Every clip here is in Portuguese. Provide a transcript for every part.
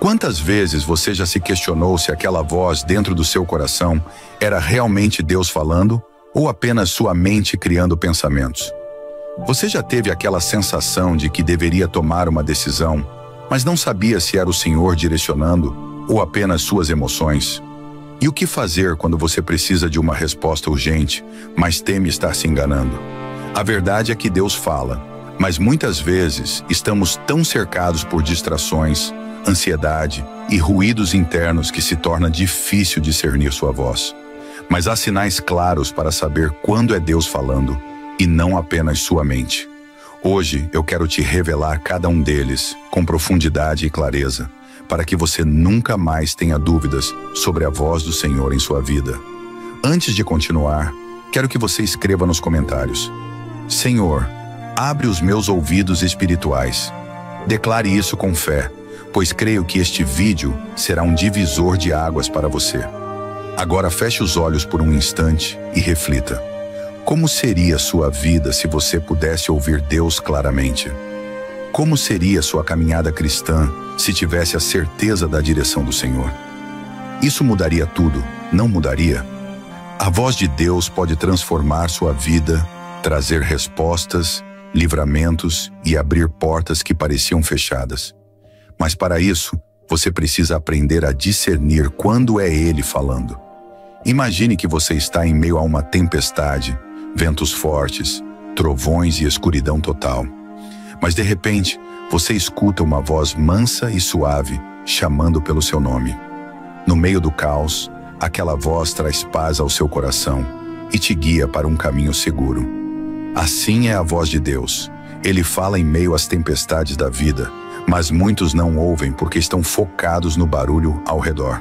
Quantas vezes você já se questionou se aquela voz dentro do seu coração era realmente Deus falando ou apenas sua mente criando pensamentos? Você já teve aquela sensação de que deveria tomar uma decisão, mas não sabia se era o Senhor direcionando ou apenas suas emoções? E o que fazer quando você precisa de uma resposta urgente, mas teme estar se enganando? A verdade é que Deus fala, mas muitas vezes estamos tão cercados por distrações, ansiedade e ruídos internos que se torna difícil discernir sua voz. Mas há sinais claros para saber quando é Deus falando e não apenas sua mente. Hoje eu quero te revelar cada um deles com profundidade e clareza, para que você nunca mais tenha dúvidas sobre a voz do Senhor em sua vida. Antes de continuar, quero que você escreva nos comentários: Senhor, abre os meus ouvidos espirituais. Declare isso com fé, pois creio que este vídeo será um divisor de águas para você. Agora feche os olhos por um instante e reflita. Como seria sua vida se você pudesse ouvir Deus claramente? Como seria sua caminhada cristã se tivesse a certeza da direção do Senhor? Isso mudaria tudo, não mudaria? A voz de Deus pode transformar sua vida, trazer respostas, livramentos e abrir portas que pareciam fechadas. Mas para isso, você precisa aprender a discernir quando é Ele falando. Imagine que você está em meio a uma tempestade, ventos fortes, trovões e escuridão total. Mas de repente, você escuta uma voz mansa e suave, chamando pelo seu nome. No meio do caos, aquela voz traz paz ao seu coração e te guia para um caminho seguro. Assim é a voz de Deus. Ele fala em meio às tempestades da vida, mas muitos não ouvem porque estão focados no barulho ao redor.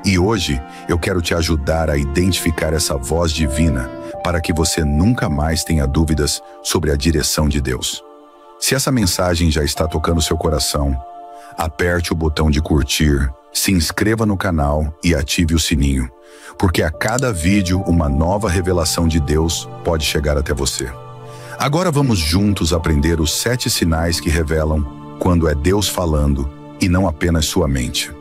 E hoje eu quero te ajudar a identificar essa voz divina para que você nunca mais tenha dúvidas sobre a direção de Deus. Se essa mensagem já está tocando seu coração, aperte o botão de curtir, se inscreva no canal e ative o sininho, porque a cada vídeo uma nova revelação de Deus pode chegar até você. Agora vamos juntos aprender os 7 sinais que revelam quando é Deus falando e não apenas sua mente.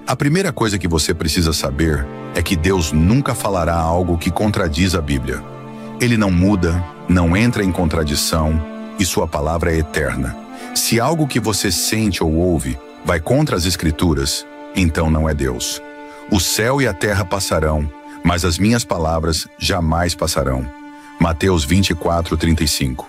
A primeira coisa que você precisa saber é que Deus nunca falará algo que contradiz a Bíblia. Ele não muda, não entra em contradição e sua palavra é eterna. Se algo que você sente ou ouve vai contra as Escrituras, então não é Deus. O céu e a terra passarão, mas as minhas palavras jamais passarão. Mateus 24:35.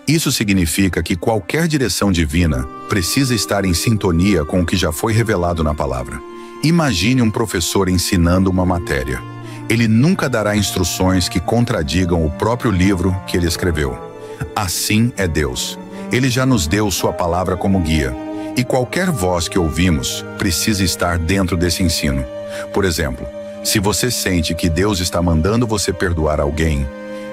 Isso significa que qualquer direção divina precisa estar em sintonia com o que já foi revelado na palavra. Imagine um professor ensinando uma matéria. Ele nunca dará instruções que contradigam o próprio livro que ele escreveu. Assim é Deus. Ele já nos deu sua palavra como guia. E qualquer voz que ouvimos precisa estar dentro desse ensino. Por exemplo, se você sente que Deus está mandando você perdoar alguém,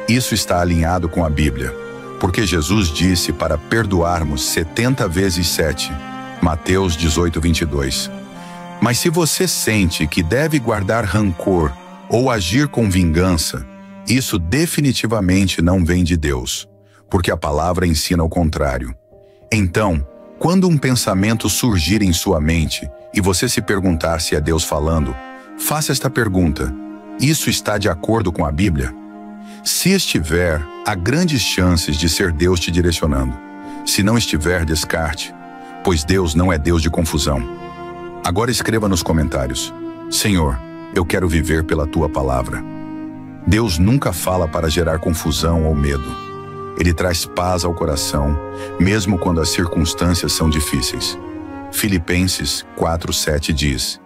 isso está alinhado com a Bíblia. Porque Jesus disse para perdoarmos 70 vezes 7, Mateus 18:22. Mas se você sente que deve guardar rancor ou agir com vingança, isso definitivamente não vem de Deus, porque a palavra ensina o contrário. Então, quando um pensamento surgir em sua mente e você se perguntar se é Deus falando, faça esta pergunta: isso está de acordo com a Bíblia? Se estiver, há grandes chances de ser Deus te direcionando. Se não estiver, descarte, pois Deus não é Deus de confusão. Agora escreva nos comentários: Senhor, eu quero viver pela Tua palavra. Deus nunca fala para gerar confusão ou medo. Ele traz paz ao coração, mesmo quando as circunstâncias são difíceis. Filipenses 4:7 diz: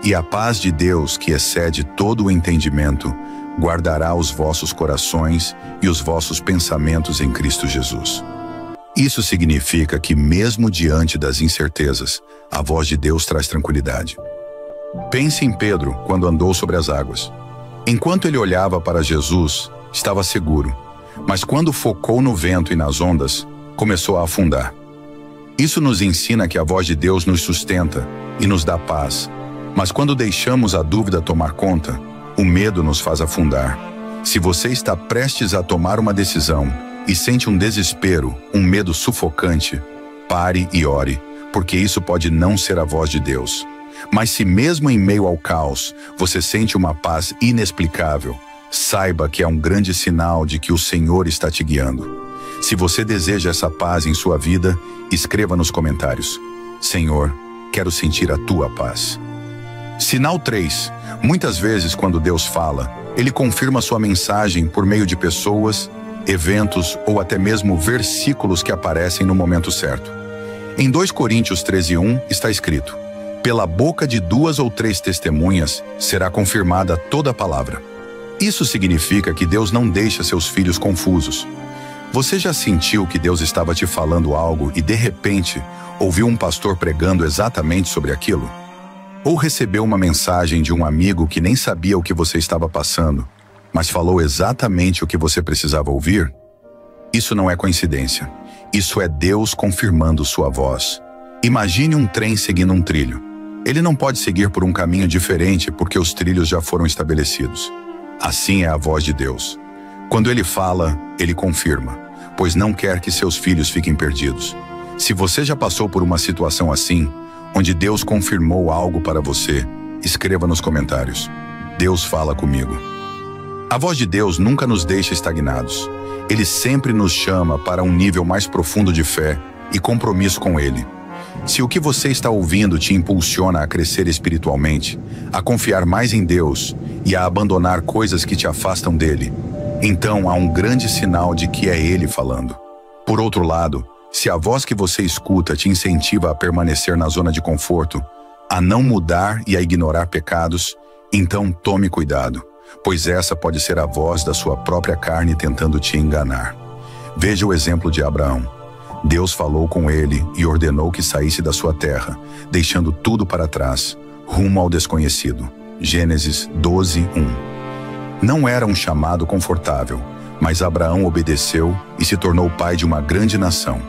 E a paz de Deus, que excede todo o entendimento, guardará os vossos corações e os vossos pensamentos em Cristo Jesus. Isso significa que mesmo diante das incertezas, a voz de Deus traz tranquilidade. Pense em Pedro quando andou sobre as águas. Enquanto ele olhava para Jesus, estava seguro, mas quando focou no vento e nas ondas, começou a afundar. Isso nos ensina que a voz de Deus nos sustenta e nos dá paz, mas quando deixamos a dúvida tomar conta, o medo nos faz afundar. Se você está prestes a tomar uma decisão e sente um desespero, um medo sufocante, pare e ore, porque isso pode não ser a voz de Deus. Mas se mesmo em meio ao caos, você sente uma paz inexplicável, saiba que é um grande sinal de que o Senhor está te guiando. Se você deseja essa paz em sua vida, escreva nos comentários: Senhor, quero sentir a tua paz. Sinal 3. Muitas vezes, quando Deus fala, Ele confirma sua mensagem por meio de pessoas, eventos ou até mesmo versículos que aparecem no momento certo. Em 2 Coríntios 13:1 está escrito: pela boca de 2 ou 3 testemunhas será confirmada toda a palavra. Isso significa que Deus não deixa seus filhos confusos. Você já sentiu que Deus estava te falando algo e de repente ouviu um pastor pregando exatamente sobre aquilo? Ou recebeu uma mensagem de um amigo que nem sabia o que você estava passando, mas falou exatamente o que você precisava ouvir? Isso não é coincidência. Isso é Deus confirmando sua voz. Imagine um trem seguindo um trilho. Ele não pode seguir por um caminho diferente porque os trilhos já foram estabelecidos. Assim é a voz de Deus. Quando Ele fala, Ele confirma, pois não quer que seus filhos fiquem perdidos. Se você já passou por uma situação assim, onde Deus confirmou algo para você, escreva nos comentários: Deus fala comigo. A voz de Deus nunca nos deixa estagnados. Ele sempre nos chama para um nível mais profundo de fé e compromisso com Ele. Se o que você está ouvindo te impulsiona a crescer espiritualmente, a confiar mais em Deus e a abandonar coisas que te afastam dele, então há um grande sinal de que é Ele falando. Por outro lado, se a voz que você escuta te incentiva a permanecer na zona de conforto, a não mudar e a ignorar pecados, então tome cuidado, pois essa pode ser a voz da sua própria carne tentando te enganar. Veja o exemplo de Abraão. Deus falou com ele e ordenou que saísse da sua terra, deixando tudo para trás, rumo ao desconhecido. Gênesis 12:1. Não era um chamado confortável, mas Abraão obedeceu e se tornou pai de uma grande nação.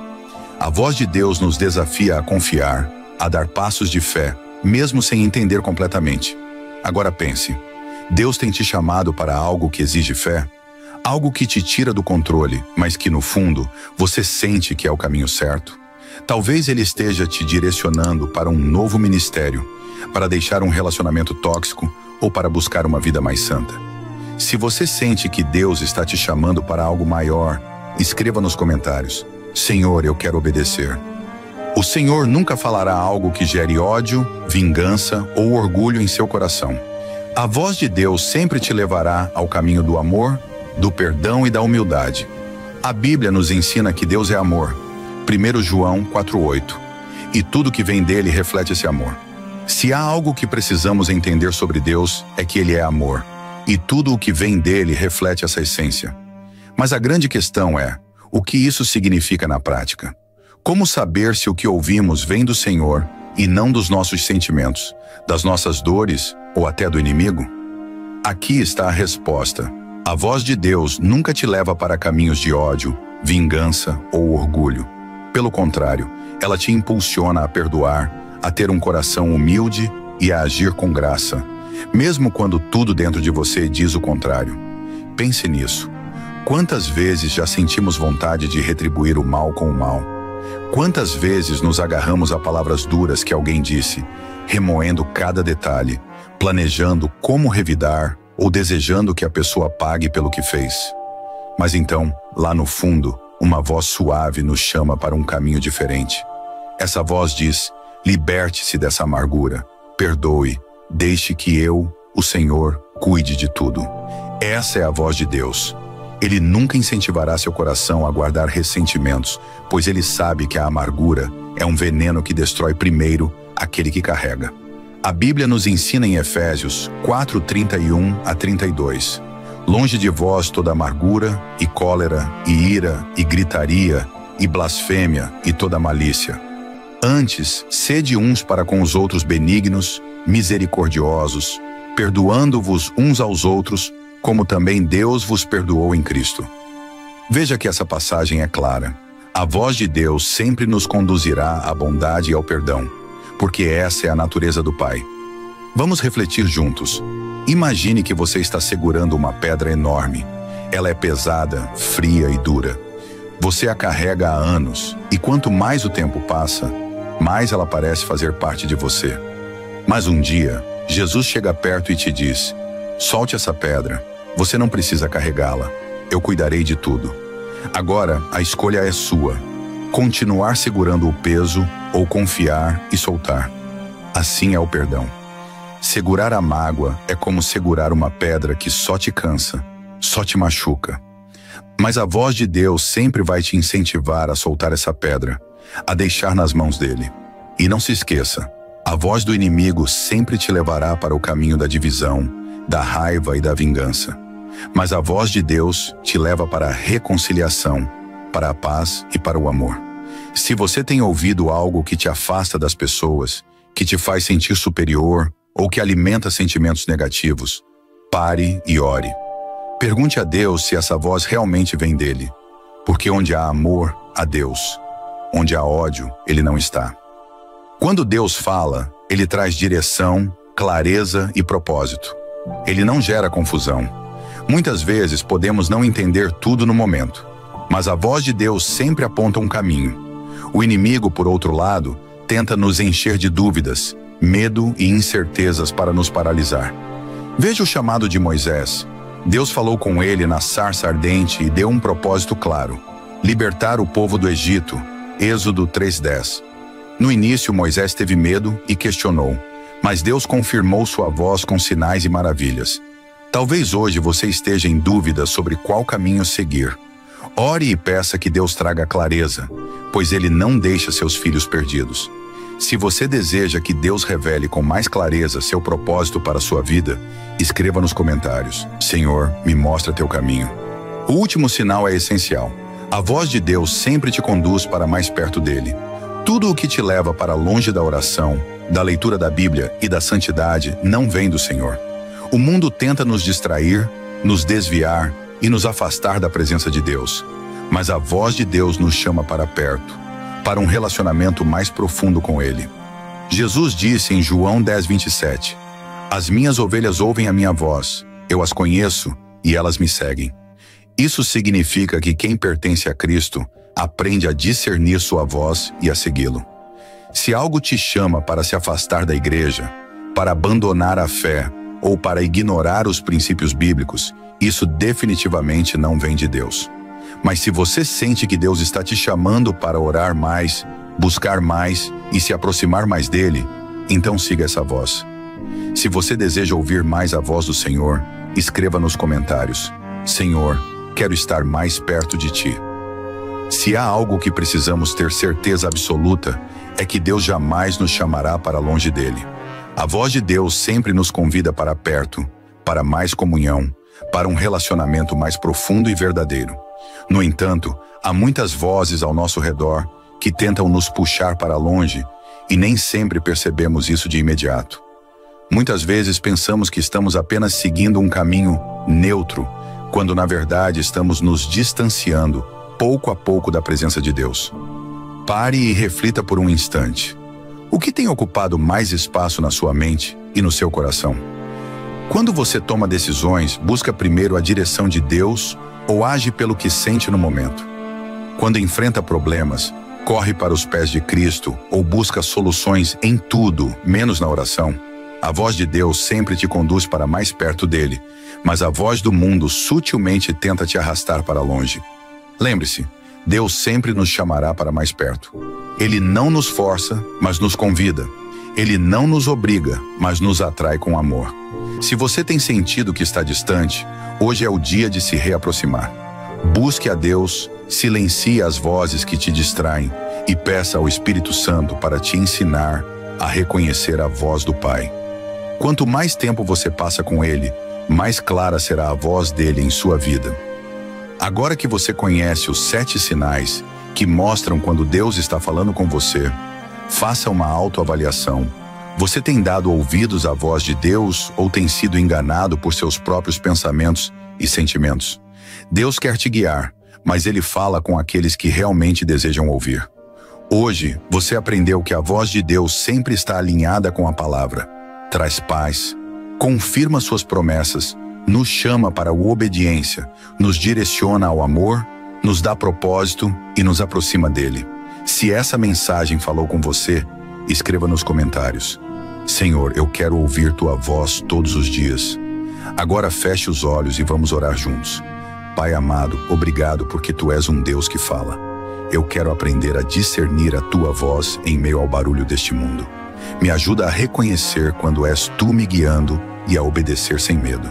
A voz de Deus nos desafia a confiar, a dar passos de fé, mesmo sem entender completamente. Agora pense, Deus tem te chamado para algo que exige fé? Algo que te tira do controle, mas que no fundo você sente que é o caminho certo? Talvez Ele esteja te direcionando para um novo ministério, para deixar um relacionamento tóxico ou para buscar uma vida mais santa. Se você sente que Deus está te chamando para algo maior, escreva nos comentários: Senhor, eu quero obedecer. O Senhor nunca falará algo que gere ódio, vingança ou orgulho em seu coração. A voz de Deus sempre te levará ao caminho do amor, do perdão e da humildade. A Bíblia nos ensina que Deus é amor. 1 João 4:8. E tudo que vem dele reflete esse amor. Se há algo que precisamos entender sobre Deus, é que Ele é amor. E tudo o que vem dele reflete essa essência. Mas a grande questão é: o que isso significa na prática? Como saber se o que ouvimos vem do Senhor e não dos nossos sentimentos, das nossas dores ou até do inimigo? Aqui está a resposta. A voz de Deus nunca te leva para caminhos de ódio, vingança ou orgulho. Pelo contrário, ela te impulsiona a perdoar, a ter um coração humilde e a agir com graça, mesmo quando tudo dentro de você diz o contrário. Pense nisso. Quantas vezes já sentimos vontade de retribuir o mal com o mal? Quantas vezes nos agarramos a palavras duras que alguém disse, remoendo cada detalhe, planejando como revidar ou desejando que a pessoa pague pelo que fez? Mas então, lá no fundo, uma voz suave nos chama para um caminho diferente. Essa voz diz: liberte-se dessa amargura, perdoe, deixe que eu, o Senhor, cuide de tudo. Essa é a voz de Deus. Ele nunca incentivará seu coração a guardar ressentimentos, pois ele sabe que a amargura é um veneno que destrói primeiro aquele que carrega. A Bíblia nos ensina em Efésios 4:31-32. Longe de vós toda amargura, e cólera, e ira, e gritaria, e blasfêmia, e toda malícia. Antes, sede uns para com os outros benignos, misericordiosos, perdoando-vos uns aos outros, como também Deus vos perdoou em Cristo. Veja que essa passagem é clara. A voz de Deus sempre nos conduzirá à bondade e ao perdão, porque essa é a natureza do Pai. Vamos refletir juntos. Imagine que você está segurando uma pedra enorme. Ela é pesada, fria e dura. Você a carrega há anos, e quanto mais o tempo passa, mais ela parece fazer parte de você. Mas um dia, Jesus chega perto e te diz: solte essa pedra, você não precisa carregá-la, eu cuidarei de tudo. Agora, a escolha é sua: continuar segurando o peso ou confiar e soltar. Assim é o perdão. Segurar a mágoa é como segurar uma pedra que só te cansa, só te machuca. Mas a voz de Deus sempre vai te incentivar a soltar essa pedra, a deixar nas mãos dele. E não se esqueça, a voz do inimigo sempre te levará para o caminho da divisão, da raiva e da vingança. Mas a voz de Deus te leva para a reconciliação, para a paz e para o amor. Se você tem ouvido algo que te afasta das pessoas, que te faz sentir superior ou que alimenta sentimentos negativos, pare e ore. Pergunte a Deus se essa voz realmente vem dele, porque onde há amor, há Deus. Onde há ódio, ele não está. Quando Deus fala, ele traz direção, clareza e propósito. Ele não gera confusão. Muitas vezes podemos não entender tudo no momento, mas a voz de Deus sempre aponta um caminho. O inimigo, por outro lado, tenta nos encher de dúvidas, medo e incertezas para nos paralisar. Veja o chamado de Moisés. Deus falou com ele na sarça ardente e deu um propósito claro: libertar o povo do Egito. Êxodo 3:10. No início, Moisés teve medo e questionou, mas Deus confirmou sua voz com sinais e maravilhas. Talvez hoje você esteja em dúvida sobre qual caminho seguir. Ore e peça que Deus traga clareza, pois Ele não deixa seus filhos perdidos. Se você deseja que Deus revele com mais clareza seu propósito para a sua vida, escreva nos comentários: Senhor, me mostra teu caminho. O último sinal é essencial. A voz de Deus sempre te conduz para mais perto dele. Tudo o que te leva para longe da oração, da leitura da Bíblia e da santidade não vem do Senhor. O mundo tenta nos distrair, nos desviar e nos afastar da presença de Deus. Mas a voz de Deus nos chama para perto, para um relacionamento mais profundo com Ele. Jesus disse em João 10:27, as minhas ovelhas ouvem a minha voz, eu as conheço e elas me seguem. Isso significa que quem pertence a Cristo aprende a discernir sua voz e a segui-lo. Se algo te chama para se afastar da igreja, para abandonar a fé ou para ignorar os princípios bíblicos, isso definitivamente não vem de Deus. Mas se você sente que Deus está te chamando para orar mais, buscar mais e se aproximar mais dele, então siga essa voz. Se você deseja ouvir mais a voz do Senhor, escreva nos comentários: Senhor, quero estar mais perto de ti. Se há algo que precisamos ter certeza absoluta, é que Deus jamais nos chamará para longe dele. A voz de Deus sempre nos convida para perto, para mais comunhão, para um relacionamento mais profundo e verdadeiro. No entanto, há muitas vozes ao nosso redor que tentam nos puxar para longe e nem sempre percebemos isso de imediato. Muitas vezes pensamos que estamos apenas seguindo um caminho neutro, quando na verdade estamos nos distanciando pouco a pouco da presença de Deus. Pare e reflita por um instante. O que tem ocupado mais espaço na sua mente e no seu coração? Quando você toma decisões, busca primeiro a direção de Deus ou age pelo que sente no momento? Quando enfrenta problemas, corre para os pés de Cristo ou busca soluções em tudo, menos na oração? A voz de Deus sempre te conduz para mais perto dele, mas a voz do mundo sutilmente tenta te arrastar para longe. Lembre-se, Deus sempre nos chamará para mais perto. Ele não nos força, mas nos convida. Ele não nos obriga, mas nos atrai com amor. Se você tem sentido que está distante, hoje é o dia de se reaproximar. Busque a Deus, silencie as vozes que te distraem e peça ao Espírito Santo para te ensinar a reconhecer a voz do Pai. Quanto mais tempo você passa com Ele, mais clara será a voz dele em sua vida. Agora que você conhece os 7 sinais que mostram quando Deus está falando com você, faça uma autoavaliação. Você tem dado ouvidos à voz de Deus ou tem sido enganado por seus próprios pensamentos e sentimentos? Deus quer te guiar, mas Ele fala com aqueles que realmente desejam ouvir. Hoje, você aprendeu que a voz de Deus sempre está alinhada com a palavra. Traz paz, confirma suas promessas, nos chama para a obediência, nos direciona ao amor, nos dá propósito e nos aproxima dele. Se essa mensagem falou com você, escreva nos comentários: Senhor, eu quero ouvir tua voz todos os dias. Agora feche os olhos e vamos orar juntos. Pai amado, obrigado porque tu és um Deus que fala. Eu quero aprender a discernir a tua voz em meio ao barulho deste mundo. Me ajuda a reconhecer quando és tu me guiando e a obedecer sem medo.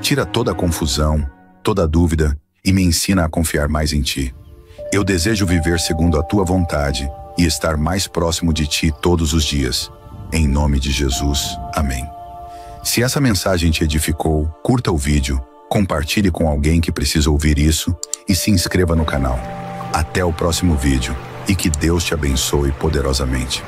Tira toda a confusão, toda a dúvida e me ensina a confiar mais em ti. Eu desejo viver segundo a tua vontade e estar mais próximo de ti todos os dias. Em nome de Jesus, amém. Se essa mensagem te edificou, curta o vídeo, compartilhe com alguém que precisa ouvir isso e se inscreva no canal. Até o próximo vídeo e que Deus te abençoe poderosamente.